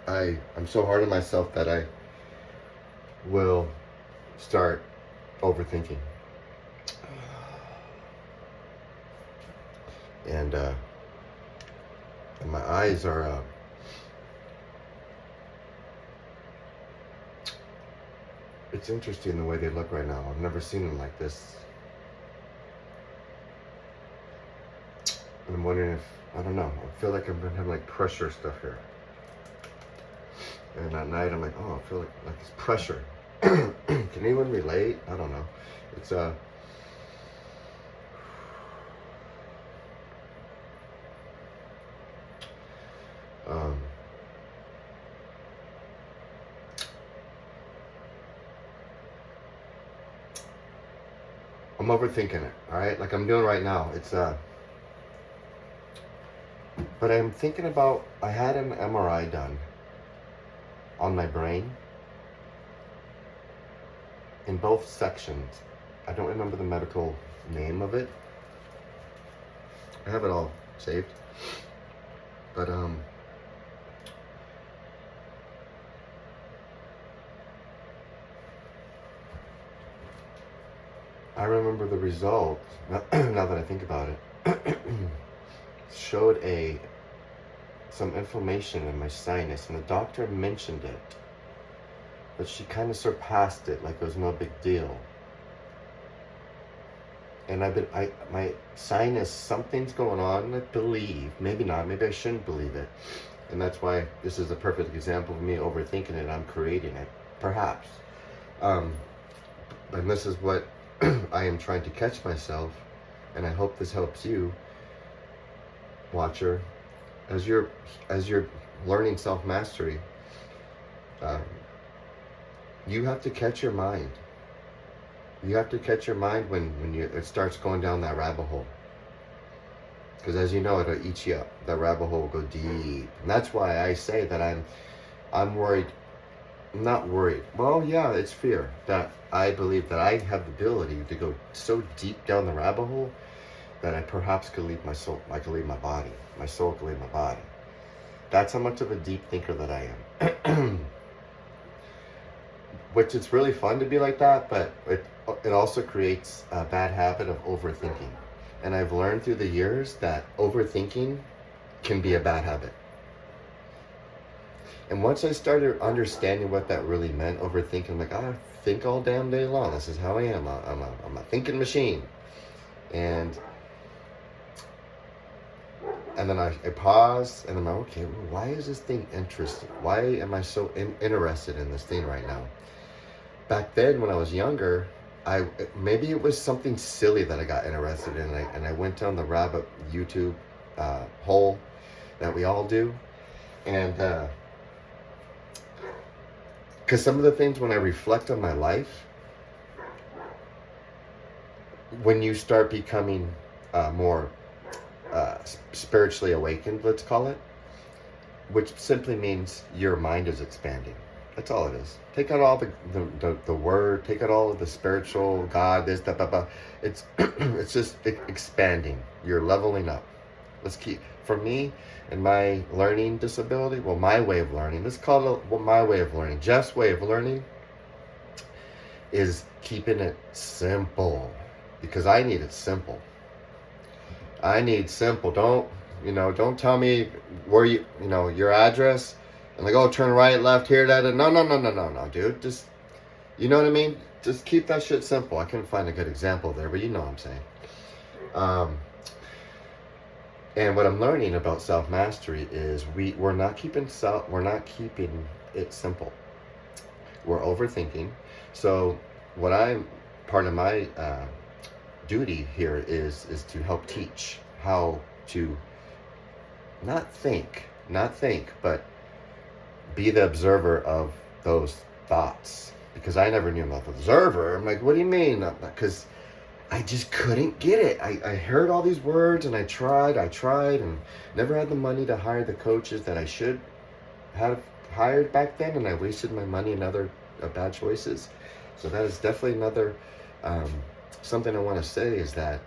I'm so hard on myself that I will start overthinking. And, and my eyes are, it's interesting the way they look right now. I've never seen them like this. And I'm wondering if, I don't know, I feel like I'm gonna have like pressure stuff here. And at night I'm like, oh, I feel like it's pressure. Can anyone relate? I don't know. It's um I'm overthinking it, all right? Like I'm doing right now. It's but I'm thinking about, I had an MRI done on my brain in both sections. I don't remember the medical name of it. I have it all saved. But I remember the result, now that I think about it, showed some inflammation in my sinus, and the doctor mentioned it, but she kind of surpassed it like it was no big deal. And my sinus, something's going on, I believe, maybe not, maybe I shouldn't believe it. And that's why this is a perfect example of me overthinking it. I'm creating it, perhaps. And this is what I am trying to catch myself, and I hope this helps you, watcher, as you're learning self-mastery. You have to catch your mind. You have to catch your mind when it starts going down that rabbit hole. Because as you know, it'll eat you up. That rabbit hole will go deep. And that's why I say that I'm worried. I'm not worried. Well, yeah, it's fear. That I believe that I have the ability to go so deep down the rabbit hole that I perhaps could leave my soul. I could leave my body. My soul could leave my body. That's how much of a deep thinker that I am. Which it's really fun to be like that, but it also creates a bad habit of overthinking. And I've learned through the years that overthinking can be a bad habit. And once I started understanding what that really meant, overthinking, I'm like, I think all damn day long. This is how I am. I'm a thinking machine. And then I pause, and I'm like, okay, well, why is this thing interesting? Why am I so interested in this thing right now? Back then, when I was younger, maybe it was something silly that I got interested in, and I went down the rabbit YouTube hole that we all do. And because some of the things, when I reflect on my life, when you start becoming more spiritually awakened, let's call it, which simply means your mind is expanding. That's all it is. Take out all the word, take out all of the spiritual, God, this, that, blah, blah. It's it's just expanding. You're leveling up. Let's keep, for me and my learning disability, well, my way of learning, let's call it my way of learning. Jeff's way of learning is keeping it simple, because I need it simple. I need simple. Don't tell me where your address, and like, oh, turn right, left, here, that. No, dude. Just, you know what I mean? Just keep that shit simple. I couldn't find a good example there, but you know what I'm saying. And what I'm learning about self-mastery is we're not keeping it simple. We're overthinking. So part of my duty here is to help teach how to not think, but be the observer of those thoughts. Because I never knew about the observer. I'm like, what do you mean? Because I just couldn't get it. I heard all these words, and I tried, and never had the money to hire the coaches that I should have hired back then, and I wasted my money and other bad choices. So that is definitely another something I want to say, is that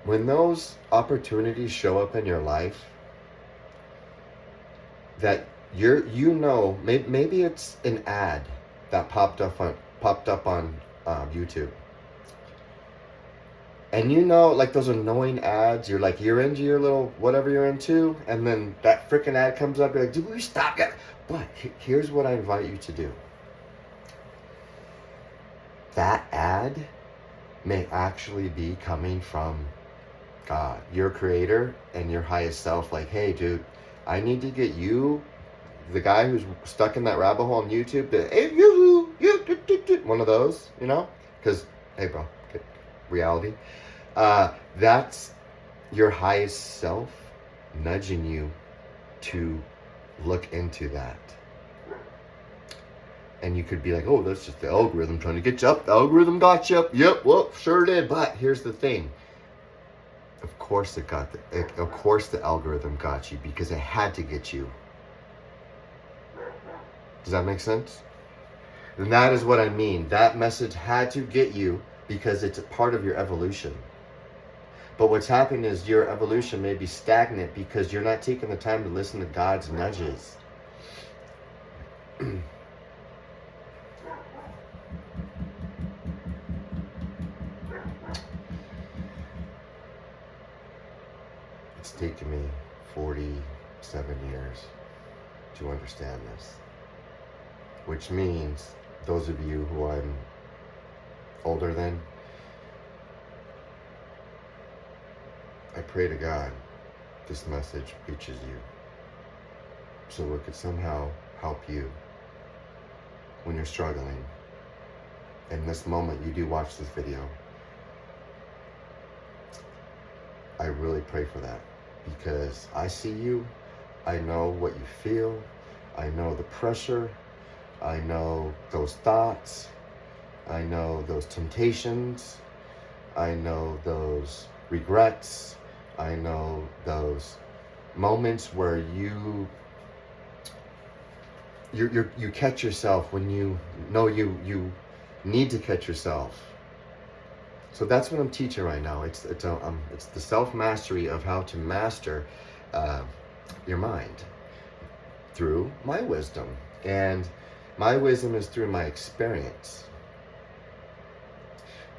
when those opportunities show up in your life, that maybe it's an ad that popped up on YouTube. And like those annoying ads, you're into your little whatever you're into, and then that freaking ad comes up, you're like, "Do we stop that?" But here's what I invite you to do. That ad may actually be coming from God, your creator, and your highest self. Like, hey, dude, I need to get you, the guy who's stuck in that rabbit hole on YouTube, hey, one of those, because, hey, bro, reality. That's your highest self nudging you to look into that. And you could be like, oh, that's just the algorithm trying to get you up. The algorithm got you up. Yep, well, sure did. But here's the thing. Of course the algorithm got you, because it had to get you. Does that make sense? And that is what I mean. That message had to get you because it's a part of your evolution. But what's happening is your evolution may be stagnant because you're not taking the time to listen to God's nudges. It's taken me 47 years to understand this. Which means those of you who I'm older than, I pray to God this message reaches you, so it could somehow help you when you're struggling. In this moment you do watch this video, I really pray for that, because I see you, I know what you feel, I know the pressure, I know those thoughts, I know those temptations, I know those regrets, I know those moments where you catch yourself when you know you need to catch yourself. So that's what I'm teaching right now. It's the self-mastery of how to master your mind through my wisdom. And my wisdom is through my experience.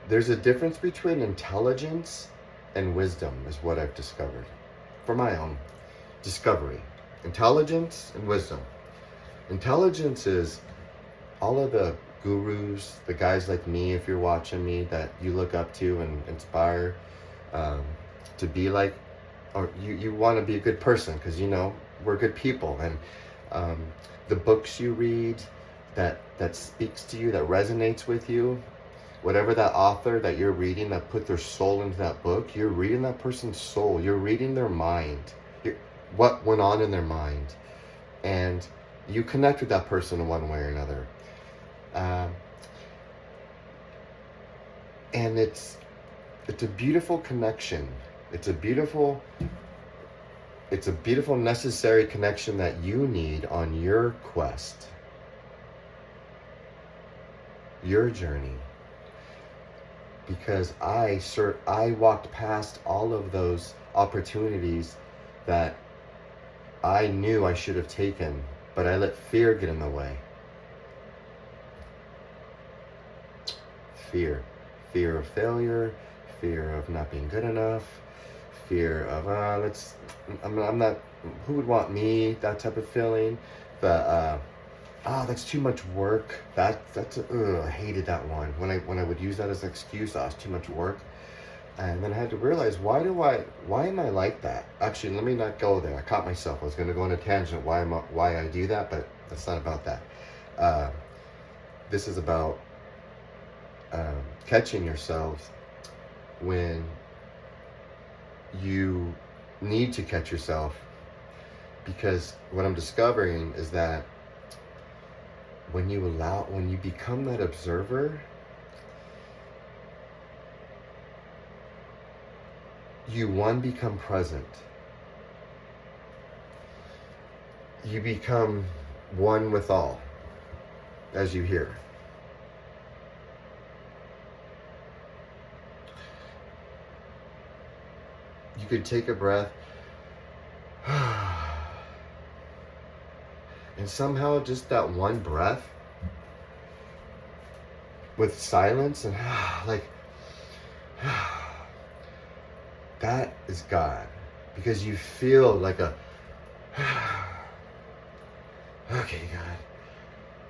There's a difference between intelligence and wisdom, is what I've discovered for my own discovery. Intelligence and wisdom. Intelligence is all of the gurus, the guys like me, if you're watching me, that you look up to and inspire to be like, or you want to be a good person, because we're good people. And the books you read that speaks to you, that resonates with you, whatever that author that you're reading that put their soul into that book, you're reading that person's soul, you're reading their mind, what went on in their mind, and you connect with that person in one way or another. And it's a beautiful connection. It's a beautiful necessary connection that you need on your quest, your journey. Because I walked past all of those opportunities that I knew I should have taken, but I let fear get in the way. Fear of failure, fear of not being good enough, fear of I'm not, who would want me, that type of feeling. That's too much work. I hated that one. When I would use that as an excuse, it's too much work. And then I had to realize, why am I like that? Actually, let me not go there. I caught myself. I was going to go on a tangent why I do that, but that's not about that. This is about catching yourselves when you need to catch yourself. Because what I'm discovering is that when you become that observer, you become present. You become one with all, as you hear. You could take a breath And somehow just that one breath with silence and like, that is God. Because you feel like a, okay, God,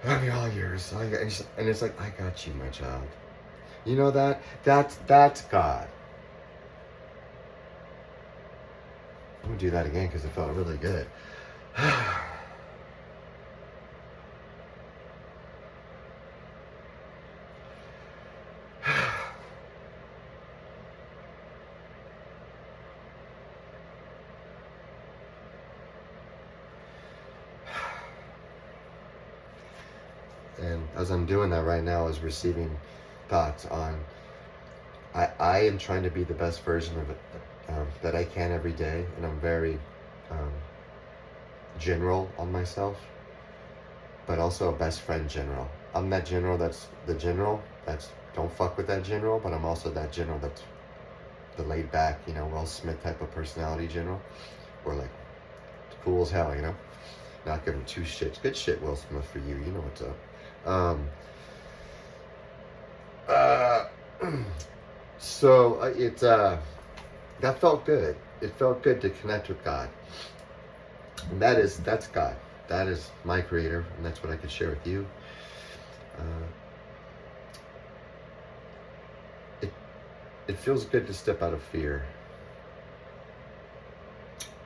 I'm all yours. And it's like, I got you, my child. You know that? That's God. I'm going to do that again because it felt really good. And as I'm doing that right now, is receiving thoughts on, I am trying to be the best version of it that I can every day, and I'm very general on myself, but also a best friend general. I'm that general that's the general that's don't fuck with that general, but I'm also that general that's the laid back, Will Smith type of personality general, or like cool as hell, not giving two shits. Good shit, Will Smith, for you. You know what's up. So that felt good. It felt good to connect with God. And that's God. That is my creator, and that's what I could share with you. It feels good to step out of fear.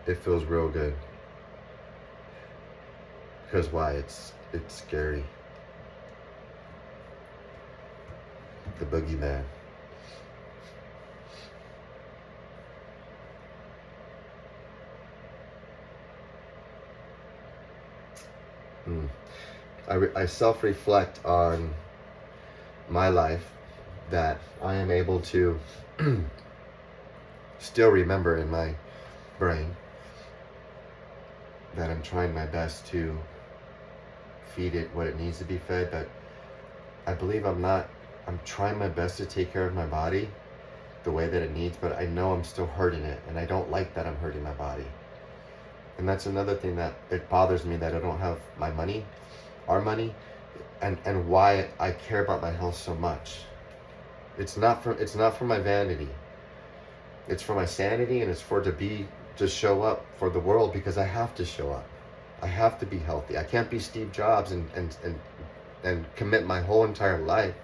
It feels real good. Because why? It's scary. The boogeyman. I self-reflect on my life, that I am able to still remember in my brain that I'm trying my best to feed it what it needs to be fed, but I believe I'm trying my best to take care of my body the way that it needs, but I know I'm still hurting it, and I don't like that I'm hurting my body. And that's another thing that it bothers me, that I don't have my money, our money, and why I care about my health so much. It's not for my vanity. It's for my sanity, and it's to show up for the world, because I have to show up. I have to be healthy. I can't be Steve Jobs and commit my whole entire life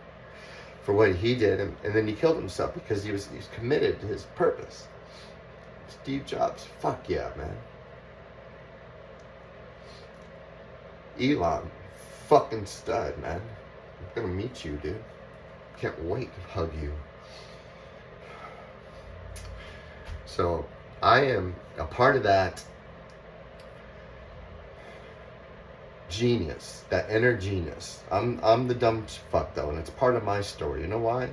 for what he did, and then he killed himself because he was committed to his purpose. Steve Jobs, fuck yeah, man. Elon, fucking stud, man. I'm gonna meet you, dude. Can't wait to hug you. So I am a part of that genius, that inner genius. I'm the dumb fuck though, and it's part of my story. You know why?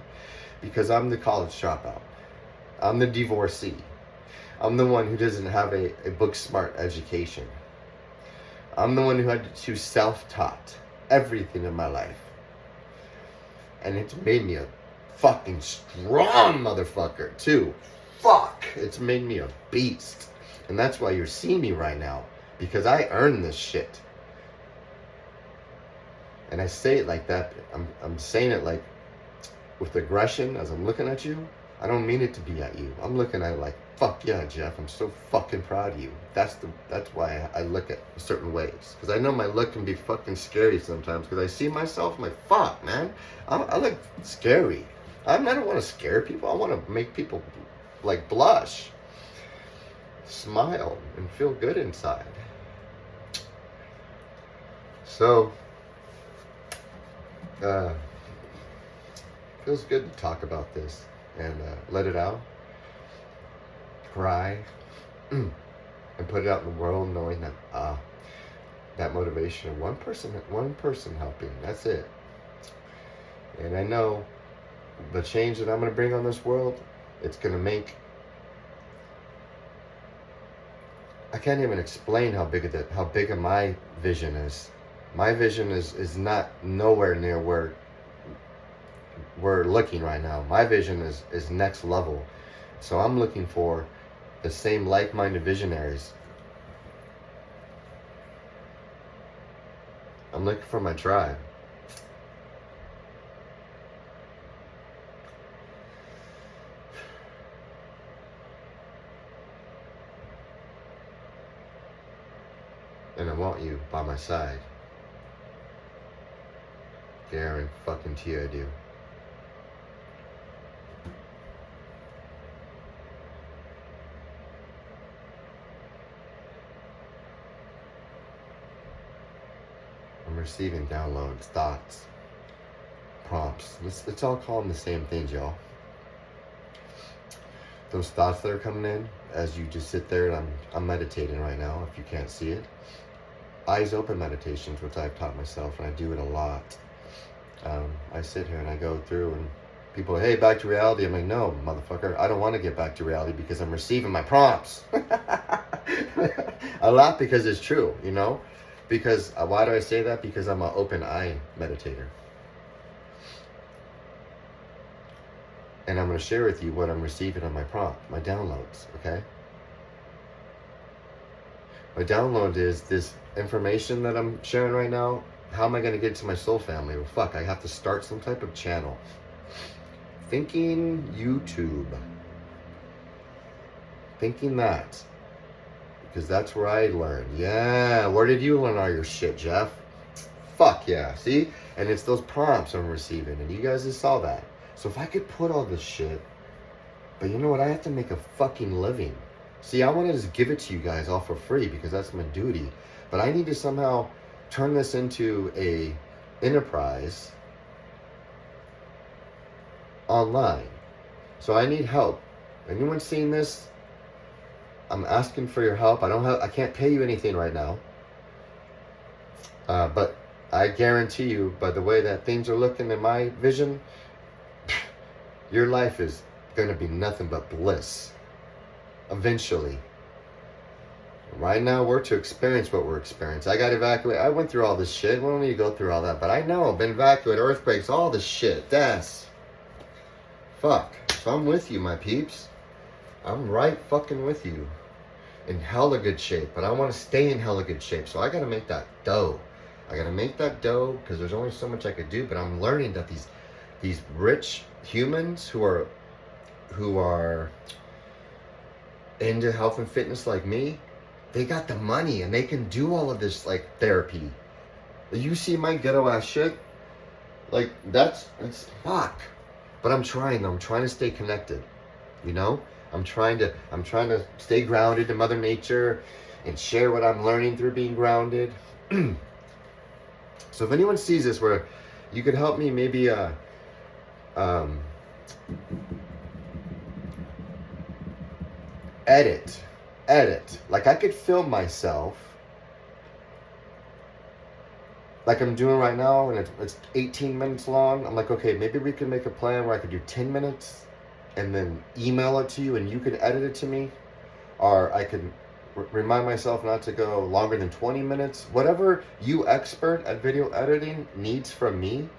Because I'm the college dropout. I'm the divorcee. I'm the one who doesn't have a book smart education. I'm the one who had to self-taught everything in my life. And it's made me a fucking strong motherfucker too. Fuck! It's made me a beast. And that's why you're seeing me right now. Because I earned this shit. And I say it like that. I'm saying it like with aggression as I'm looking at you. I don't mean it to be at you. I'm looking at it like, fuck yeah, Jeff. I'm so fucking proud of you. That's why I look at certain ways. Because I know my look can be fucking scary sometimes. Because I see myself, I'm like, fuck, man. I look scary. I don't want to scare people. I want to make people like blush, smile, and feel good inside. So, feels good to talk about this and let it out, cry, and put it out in the world, knowing that that motivation of one person helping, that's it. And I know the change that I'm going to bring on this world, it's going to make, I can't even explain how big of my vision is. My vision is not nowhere near where we're looking right now. My vision is next level. So I'm looking for the same like-minded visionaries I'm looking for my tribe. And I want you by my side. Guarantee I do. I'm receiving downloads, thoughts, prompts. Let's all call them the same things, y'all. Those thoughts that are coming in as you just sit there, and I'm meditating right now, if you can't see it. Eyes open meditations, which I've taught myself, and I do it a lot. I sit here and I go through, and people are, hey, back to reality. I'm like, no, motherfucker, I don't want to get back to reality because I'm receiving my prompts. I laugh because it's true, you know? Because, why do I say that? Because I'm an open eye meditator. And I'm going to share with you what I'm receiving on my prompt, my downloads, okay? My download is this information that I'm sharing right now. How am I going to get it to my soul family? Well, fuck, I have to start some type of channel. Thinking YouTube. Thinking that. Because that's where I learned. Yeah, where did you learn all your shit, Jeff? Fuck yeah, see? And it's those prompts I'm receiving, and you guys just saw that. So if I could put all this shit, but you know what? I have to make a fucking living. See, I want to just give it to you guys all for free because that's my duty. But I need to somehow turn this into a enterprise online. So I need help. Anyone seeing this? I'm asking for your help. I can't pay you anything right now. But I guarantee you, by the way that things are looking in my vision, your life is going to be nothing but bliss. Eventually. Right now, we're to experience what we're experiencing. I got evacuated. I went through all this shit. We don't need to go through all that. But I know. I've been evacuated. Earthquakes. All this shit. Deaths. Fuck. So I'm with you, my peeps. I'm right fucking with you. In hella good shape. But I want to stay in hella good shape. So I got to make that dough. I got to make that dough because there's only so much I could do. But I'm learning that these rich humans who are into health and fitness like me, they got the money and they can do all of this like therapy. You see my ghetto ass shit? Like it's fuck. But I'm trying to stay connected. You know? I'm trying to stay grounded to Mother Nature and share what I'm learning through being grounded. So if anyone sees this where you could help me maybe edit. Like I could film myself like I'm doing right now, and it's 18 minutes long. I'm like, okay, maybe we can make a plan where I could do 10 minutes and then email it to you and you could edit it to me. Or I could remind myself not to go longer than 20 minutes. Whatever you expert at video editing needs from me,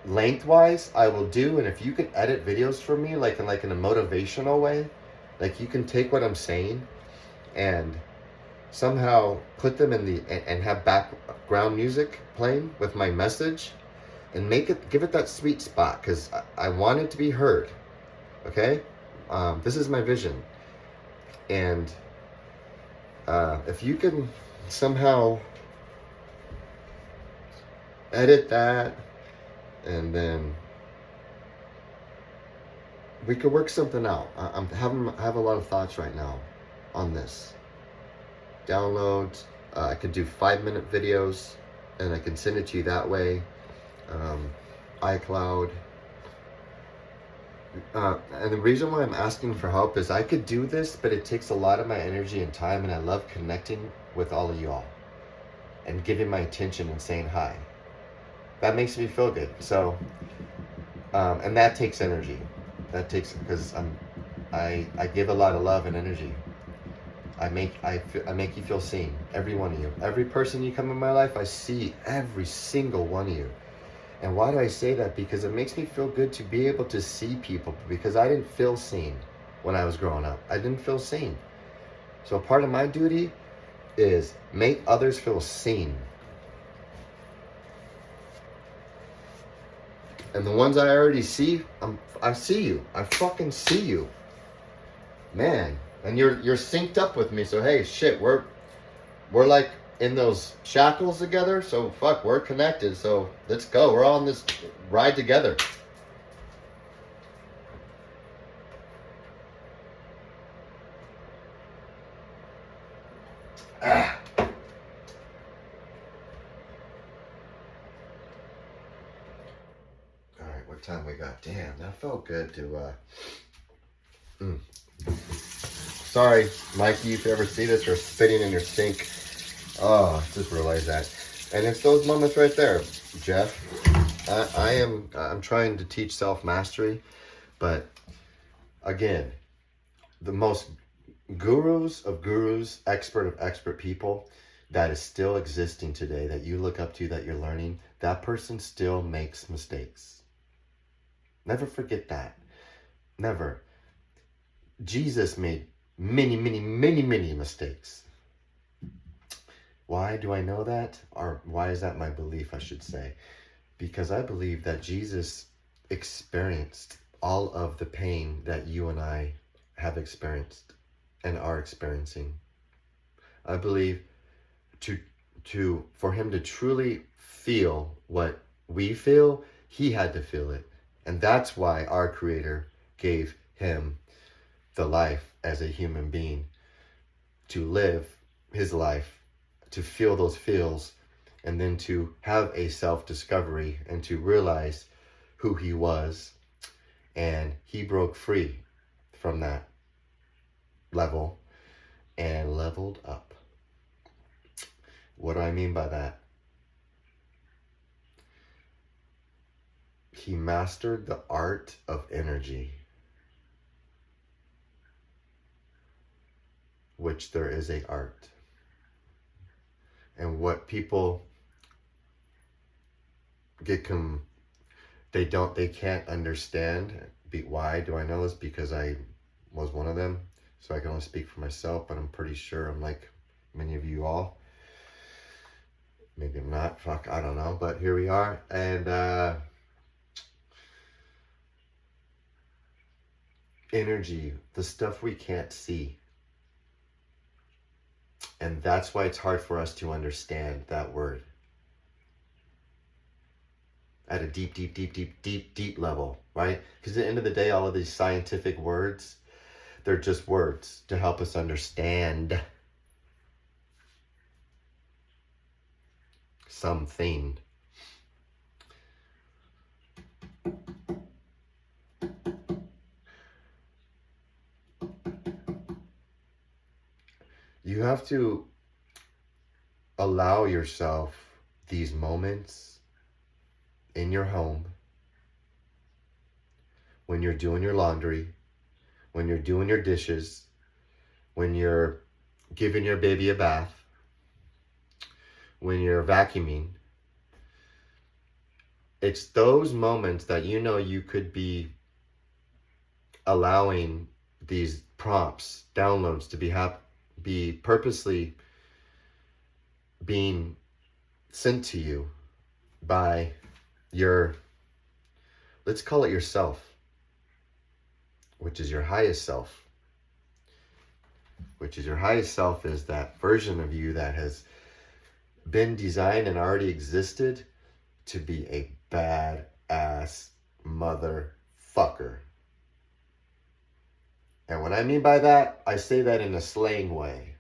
lengthwise, I will do. And if you can edit videos for me, like in a motivational way, like you can take what I'm saying and somehow put them in and have background music playing with my message and give it that sweet spot, because I want it to be heard. Okay? This is my vision. And if you can somehow edit that, and then we could work something out. I have a lot of thoughts right now on this. Downloads. I could do 5-minute videos, and I can send it to you that way. iCloud. And the reason why I'm asking for help is I could do this, but it takes a lot of my energy and time, and I love connecting with all of y'all and giving my attention and saying hi. That makes me feel good. So, and that takes energy. That takes, because I give a lot of love and energy. I make you feel seen. Every one of you. Every person you come in my life, I see every single one of you. And why do I say that? Because it makes me feel good to be able to see people, because I didn't feel seen when I was growing up. I didn't feel seen. So part of my duty is make others feel seen. And the ones I already see, I see you. I fucking see you. Man. And you're synced up with me, so hey, shit, we're like in those shackles together, so fuck, we're connected, so let's go. We're all on this ride together. Ah. Alright, what time we got? Damn, that felt good to Sorry, Mikey, if you ever see this, you're spitting in your sink. Oh, I just realized that. And it's those moments right there, Jeff. I'm trying to teach self-mastery, but again, the most gurus of gurus, expert of expert people that is still existing today, that you look up to, that you're learning, that person still makes mistakes. Never forget that. Never. Jesus made many, many, many, many mistakes. Why do I know that? Or why is that my belief, I should say? Because I believe that Jesus experienced all of the pain that you and I have experienced and are experiencing. I believe for him to truly feel what we feel, he had to feel it. And that's why our Creator gave him the life as a human being, to live his life, to feel those feels, and then to have a self-discovery and to realize who he was. And he broke free from that level and leveled up. What do I mean by that? He mastered the art of energy, which there is a art. And what people they can't understand. Why do I know this? Because I was one of them, so I can only speak for myself, but I'm pretty sure I'm like many of you all. Maybe I'm not, fuck, I don't know, but here we are. And energy, the stuff we can't see. And that's why it's hard for us to understand that word at a deep, deep, deep, deep, deep, deep level, right? Because at the end of the day, all of these scientific words, they're just words to help us understand something. You have to allow yourself these moments in your home, when you're doing your laundry, when you're doing your dishes, when you're giving your baby a bath, when you're vacuuming. It's those moments that you know you could be allowing these prompts, downloads to be purposely being sent to you by your, let's call it yourself, which is your highest self. Which is your highest self is that version of you that has been designed and already existed to be a badass motherfucker. And what I mean by that, I say that in a slang way.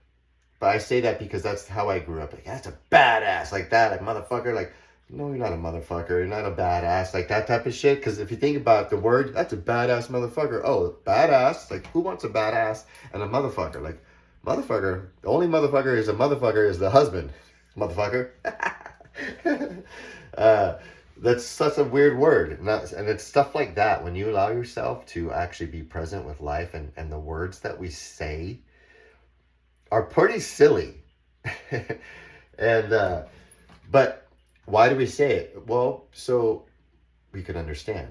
But I say that because that's how I grew up. Like, that's a badass, like that, like motherfucker. Like, no, you're not a motherfucker. You're not a badass, like that type of shit. Because if you think about the word, that's a badass motherfucker. Oh, badass? Like, who wants a badass and a motherfucker? Like, motherfucker, the only motherfucker is the husband. Motherfucker. That's such a weird word. And it's stuff like that. When you allow yourself to actually be present with life, and the words that we say are pretty silly. And but why do we say it? Well, so we could understand,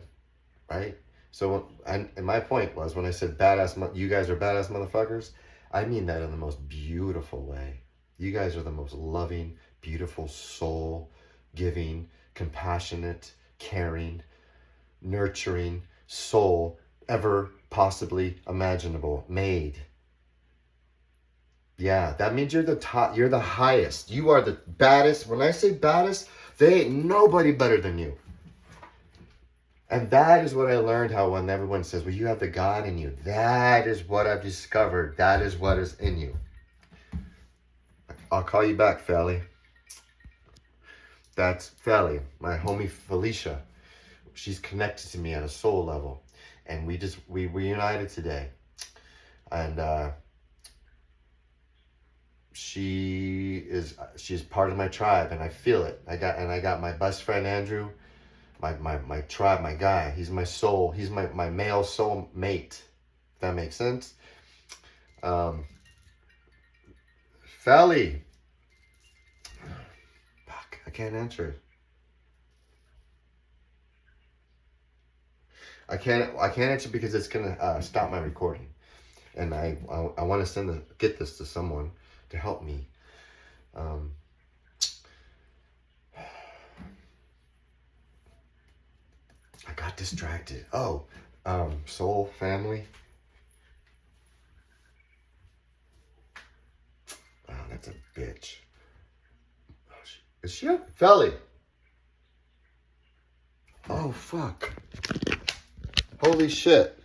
right? So, and my point was, when I said badass, you guys are badass motherfuckers, I mean that in the most beautiful way. You guys are the most loving, beautiful, soul giving, compassionate, caring, nurturing soul ever possibly imaginable, made. Yeah, that means you're the top, you're the highest. You are the baddest. When I say baddest, they ain't nobody better than you. And that is what I learned, how when everyone says, well, you have the God in you. That is what I've discovered. That is what is in you. I'll call you back, Felly. That's Felly, my homie Felicia. She's connected to me at a soul level. And we reunited today. And she's part of my tribe, and I feel it. I got my best friend Andrew, my tribe, my guy. He's my soul. He's my male soul mate. If that makes sense. Felly. Fuck, I can't answer it. I can't answer because it's gonna stop my recording, and I want to get this to someone to help me. I got distracted. Oh, soul family. Oh, that's a bitch. Oh, is she up? Felly. Oh, fuck. Holy shit.